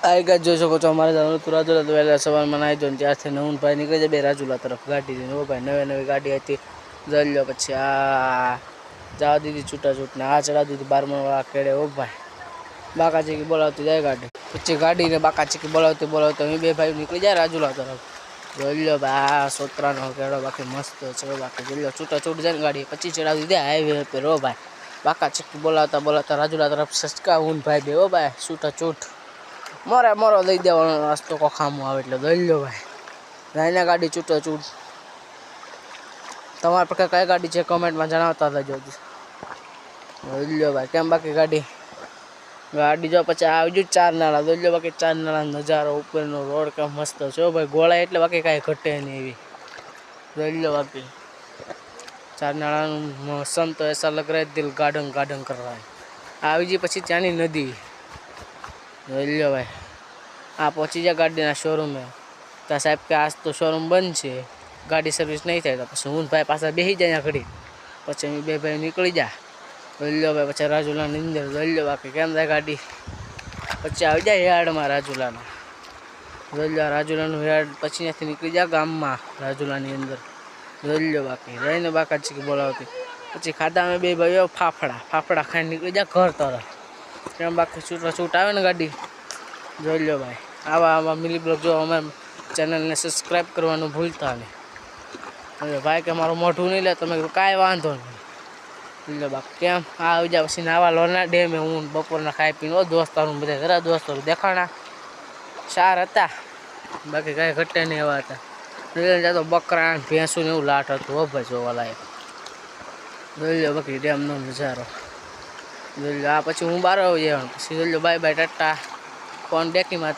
आई guys जो શકો છો અમારે જવાનું હતું રાજુલા તો વહેલા સવારમાં નાહી ધોઈને ત્યારથી નવન ભાઈ નીકળી જાય બે રાજુલા તરફ ગાડી લઈને ઓ ભાઈ નવી ગાડી હતી જઈ લો પછી આ જવા દીધી છૂટાછૂટ ને આ ચડા દીધી 12 વાળા ખેડે ઓ ભાઈ બાકાજી કી બોલાવતી જાય ગાડી પછી ગાડીને બાકાજી કી બોલાવતી અમે બે ભાઈ નીકળી જાય રાજુલા તરફ જોઈ લો બા સોત્રાનો ખેડો બાકી મસ્ત છે બાકી જોઈ લો છૂટાછૂટ જાય ગાડી પછી ચડાવી દીધી હાઈવે પર ઓ ભાઈ બાકાજી કી બોલાવતા રાજુલા તરફ સચકા ઊન ભાઈ બે ઓ ભાઈ છૂટાછૂટ મોરો દઈ દેવાનો રસ્તો કોખામો આવે એટલે દઈ લો ભાઈ નાની ગાડી છૂટાછૂટ તમારા પર કઈ ગાડી છે કમેન્ટમાં જણાવતા રહેજો દઈ લો ભાઈ કેમ બાકી ગાડી જો પછી આવજો ચાર નાળા દઈ લો બાકી ચાર નાળા નજારો ઉપરનો રોડ કેમ મસ્ત છે ભાઈ ગોળા એટલે બાકી કાંઈ ઘટે નહીં એવી દઈ લો બાકી ચાર નાળાનું મौसम તો ऐसा लग रहा है दिल गार्डन गार्डन कर रहा है આવી જી પછી ત્યાંની નદી જોઈ લો ભાઈ આ પહોંચી જાય ગાડીના શોરૂમે તો સાહેબ કે આજ તો શોરૂમ બંધ છે ગાડી સર્વિસ નહીં થાય તો પછી હું ભાઈ પાછા બેસી જાય ઘડી પછી અમે બે ભાઈ નીકળી જા જોઈ લો ભાઈ પછી રાજુલાની અંદર જોઈ લો બાકી કેમ થાય ગાડી પછી આવી જાય યાર્ડમાં રાજુલાના જોઈ લો રાજુલાનું યાર્ડ પછી ત્યાંથી નીકળી જાય ગામમાં રાજુલાની અંદર જોઈ લો બાકી રહીને બાકાજી બોલાવતી પછી ખાધા અમે બે ભાઈઓ ફાફડા ખાઈને નીકળી જાય ઘર તરફ કેમ બાકી છૂટ આવે ને ગાડી જોઈ લો ભાઈ આવા મિલી બ્લોગ જો અમે ચેનલને સબસ્ક્રાઈબ કરવાનું ભૂલતા નહીં ભાઈ કે મારું મોઢું નહીં લે તમે કાંઈ વાંધો નહીં લો બાકી કેમ આવી જાય પછી નાવા લોના ડેમે હું બપોરના ખાઈ પીને દોસ્તારું બધા ઘરા દોસ્તારું દેખાણા સાર હતા બાકી કાંઈ ઘટે નહીં એવા હતા તો બકરા ભેંસું ને એવું લાટ હતું હો ભાઈ જોવા લાયક જોઈ લો બાકી ડેમનો નજારો જોઈ લો આ પછી હું બહાર આવી જવાનું પછી જોઈ લો બાય બાય ટાટા ફોન ડેકીમાં